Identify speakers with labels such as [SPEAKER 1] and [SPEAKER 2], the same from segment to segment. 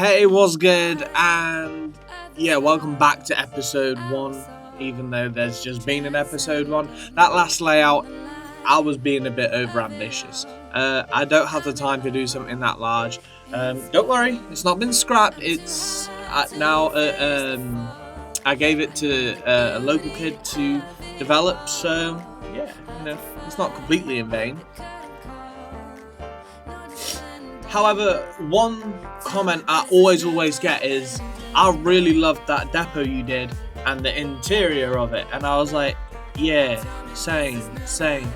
[SPEAKER 1] Hey, what's good? And yeah, welcome back to episode 1, even though there's just been an episode 1. That last layout, I was being a bit over ambitious. I don't have the time to do something that large. Don't worry, it's not been scrapped. It's now I gave it to a local kid to develop, so yeah, it's not completely in vain. However, one comment I always get is, I really loved that depot you did and the interior of it. And I was like, yeah, same.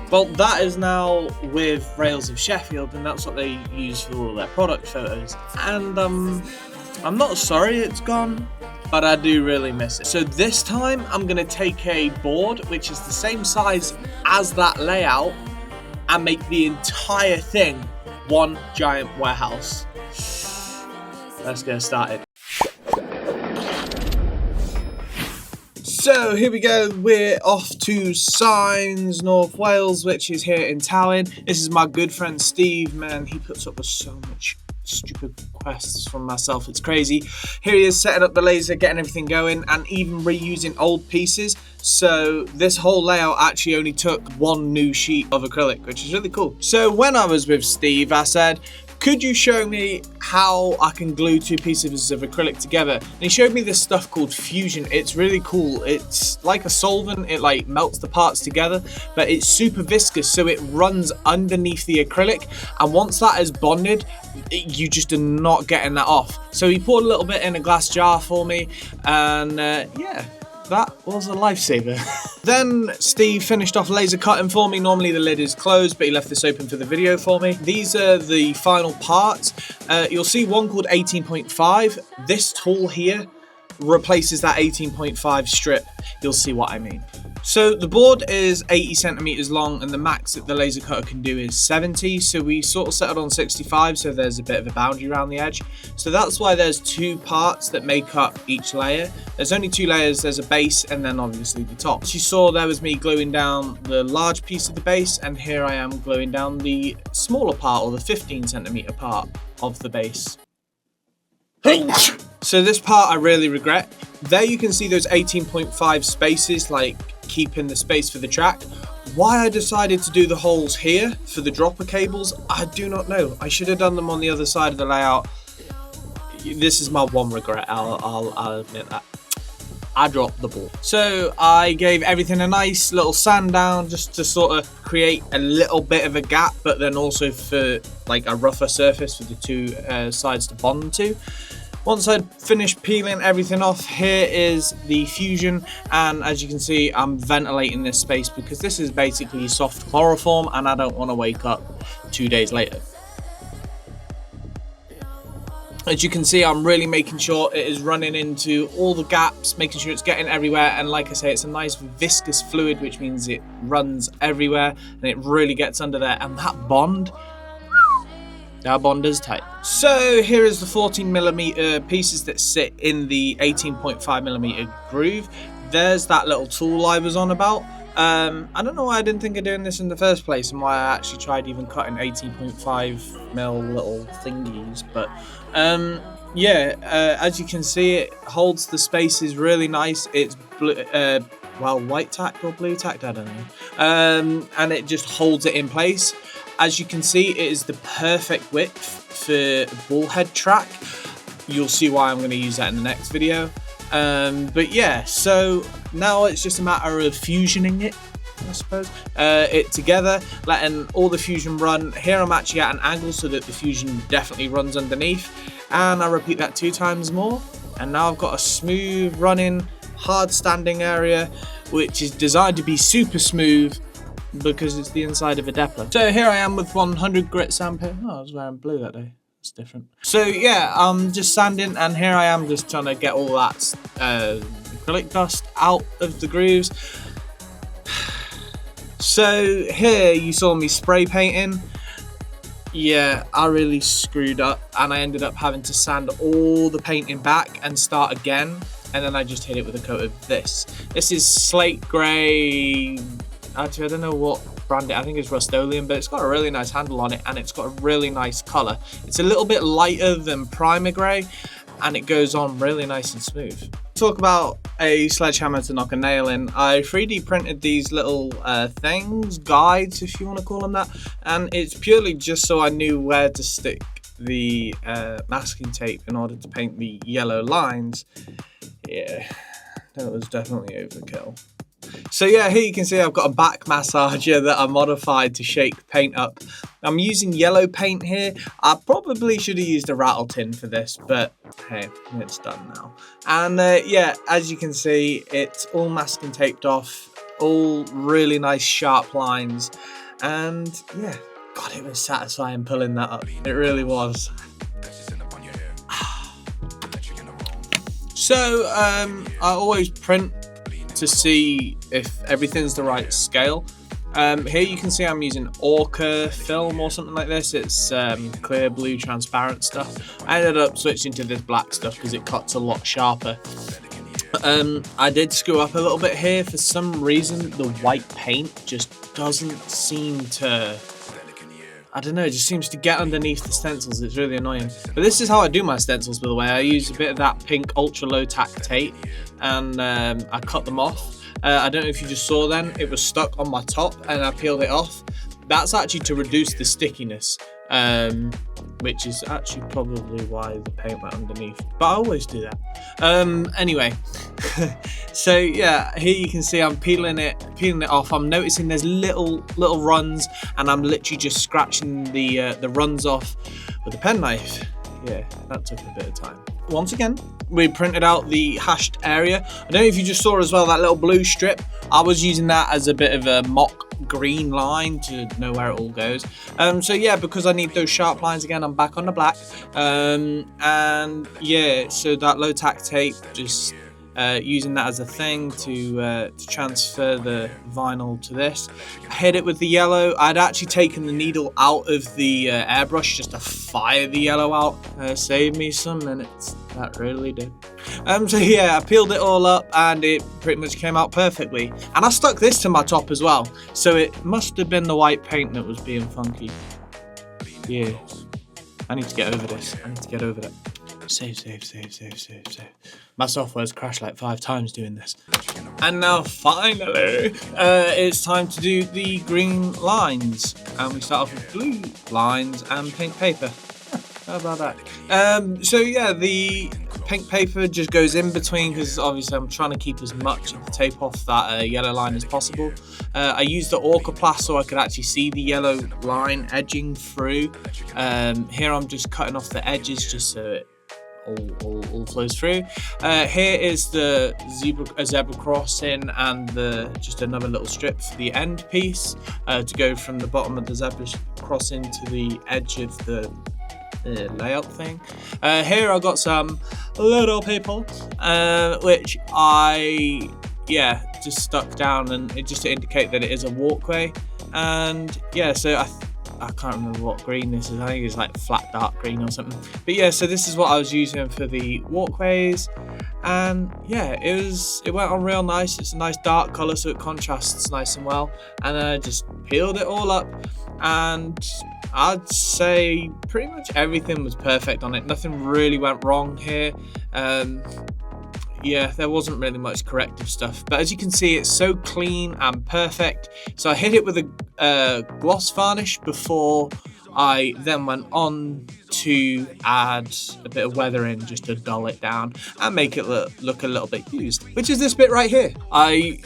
[SPEAKER 1] Well, that is now with Rails of Sheffield, and that's what they use for all their product photos. And I'm not sorry it's gone, but I do really miss it. So this time I'm gonna take a board which is the same size as that layout and make the entire thing one giant warehouse. Let's get started. So here we go, we're off to Signs, North Wales, which is here in Towyn. This is my good friend Steve, man, he puts up with so much stupid requests from myself, it's crazy. Here he is setting up the laser, getting everything going, and even reusing old pieces. So this whole layout actually only took one new sheet of acrylic, which is really cool. So when I was with Steve, I said, could you show me how I can glue two pieces of acrylic together? And he showed me this stuff called fusion. It's really cool. It's like a solvent. It like melts the parts together, but it's super viscous, so it runs underneath the acrylic. And once that is bonded, you just are not getting that off. So he poured a little bit in a glass jar for me, and yeah, that was a lifesaver. Then Steve finished off laser cutting for me. Normally the lid is closed, but he left this open for the video for me. These are the final parts. You'll see one called 18.5. This tool here replaces that 18.5 strip. You'll see what I mean. So the board is 80 centimeters long, and the max that the laser cutter can do is 70. So we sort of settled on 65, so there's a bit of a boundary around the edge. So that's why there's two parts that make up each layer. There's only two layers, there's a base and then obviously the top. As you saw, there was me gluing down the large piece of the base, and here I am gluing down the smaller part, or the 15 centimeter part of the base. So this part I really regret. There you can see those 18.5 spaces, like keeping the space for the track. Why I decided to do the holes here for the dropper cables, I do not know. I should have done them on the other side of the layout. This is my one regret, I'll admit that. I dropped the ball. So I gave everything a nice little sand down, just to sort of create a little bit of a gap, but then also for like a rougher surface for the two sides to bond to. Once I'd finished peeling everything off, here is the fusion, and as you can see, I'm ventilating this space because this is basically soft chloroform and I don't want to wake up 2 days later. As you can see, I'm really making sure it is running into all the gaps, making sure it's getting everywhere, and like I say, it's a nice viscous fluid, which means it runs everywhere and it really gets under there, and that bond is tight. So here is the 14mm pieces that sit in the 18.5mm groove. There's that little tool I was on about. I don't know why I didn't think of doing this in the first place, and why I actually tried even cutting 18.5mm little thingies, but yeah, as you can see, it holds the spaces really nice. It's well, white tacked or blue tacked, I don't know, and it just holds it in place. As you can see, it is the perfect width for bullhead track. You'll see why I'm going to use that in the next video. But yeah, so now it's just a matter of fusioning it, I suppose, it together, letting all the fusion run. Here I'm actually at an angle so that the fusion definitely runs underneath, and I repeat that 2 times more, and now I've got a smooth running, hard standing area, which is designed to be super smooth because it's the inside of a depot. So here I am with 100 grit sandpaper. Oh, I was wearing blue that day. It's different. So yeah, I'm just sanding, and here I am just trying to get all that acrylic dust out of the grooves. So here you saw me spray painting. Yeah, I really screwed up, and I ended up having to sand all the painting back and start again, and then I just hit it with a coat of this. This is slate grey. Actually, I don't know what brand it. I think it's Rust-Oleum, but it's got a really nice handle on it, and it's got a really nice color. It's a little bit lighter than primer grey, and it goes on really nice and smooth. Talk about a sledgehammer to knock a nail in. I 3D printed these little things, guides if you want to call them that, and it's purely just so I knew where to stick the masking tape in order to paint the yellow lines. Yeah, that was definitely overkill. So yeah, here you can see I've got a back massager that I modified to shake paint up. I'm using yellow paint here. I probably should have used a rattle tin for this, but hey, it's done now. And yeah, as you can see, it's all masking taped off, all really nice sharp lines. And yeah, God, it was satisfying pulling that up. It really was. So I always print to see if everything's the right scale. Here you can see I'm using Orca film or something like this. It's clear blue transparent stuff. I ended up switching to this black stuff because it cuts a lot sharper. I did screw up a little bit here. For some reason the white paint just doesn't seem to, I don't know, it just seems to get underneath the stencils. It's really annoying. But this is how I do my stencils, by the way. I use a bit of that pink ultra low tack tape, and I cut them off. I don't know if you just saw then, it was stuck on my top and I peeled it off. That's actually to reduce the stickiness, which is actually probably why the paint went underneath, but I always do that. Anyway, so yeah, here you can see I'm peeling it off. I'm noticing there's little runs, and I'm literally just scratching the runs off with a penknife. Yeah, that took a bit of time. Once again, we printed out the hashed area. I don't know if you just saw as well that little blue strip. I was using that as a bit of a mock green line to know where it all goes. So yeah, because I need those sharp lines again, I'm back on the black. And yeah, so that low tack tape, just using that as a thing to transfer the vinyl to this. I hit it with the yellow. I'd actually taken the needle out of the airbrush just to fire the yellow out. Saved me some minutes, that really did. So yeah, I peeled it all up and it pretty much came out perfectly. And I stuck this to my top as well, so it must have been the white paint that was being funky. Yeah, I need to get over this. I need to get over that. Save. My software's crashed like 5 times doing this. And now finally, it's time to do the green lines. And we start off with blue lines and pink paper. How about that? So yeah, the pink paper just goes in between, because obviously I'm trying to keep as much of the tape off that yellow line as possible. I used the Orca Plast so I could actually see the yellow line edging through. Here I'm just cutting off the edges just so it all flows through. Here is the zebra crossing and just another little strip for the end piece to go from the bottom of the zebra crossing to the edge of the layout thing. Here I got some little people which I just stuck down, and it just to indicate that it is a walkway. And yeah, so I can't remember what green this is. I think it's like flat dark green or something. But yeah, so this is what I was using for the walkways, and yeah, it went on real nice. It's a nice dark colour, so it contrasts nice and well. And I just peeled it all up, and I'd say pretty much everything was perfect on it. Nothing really went wrong here. Yeah, there wasn't really much corrective stuff, but as you can see, it's so clean and perfect. So I hit it with a gloss varnish before I then went on to add a bit of weathering just to dull it down and make it look a little bit used, which is this bit right here. I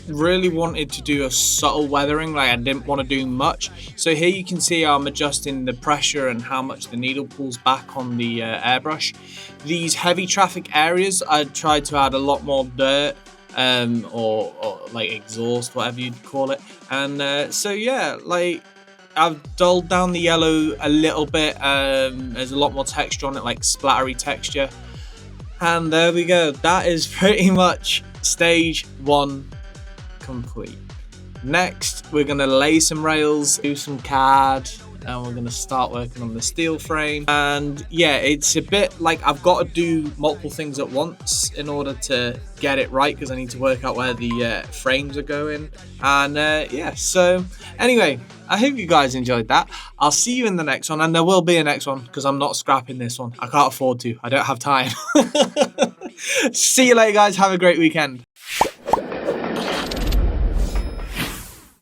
[SPEAKER 1] really wanted to do a subtle weathering, like I didn't want to do much. So here you can see I'm adjusting the pressure and how much the needle pulls back on the airbrush. These heavy traffic areas, I tried to add a lot more dirt or like exhaust, whatever you'd call it. And so yeah, like I've dulled down the yellow a little bit. There's a lot more texture on it, like splattery texture. And there we go. That is pretty much stage 1 complete. Next, we're gonna lay some rails, do some CAD, and we're going to start working on the steel frame. And yeah, it's a bit like I've got to do multiple things at once in order to get it right, because I need to work out where the frames are going. And yeah, so anyway, I hope you guys enjoyed that. I'll see you in the next one, and there will be a next one because I'm not scrapping this one. I can't afford to. I don't have time. See you later, guys. Have a great weekend.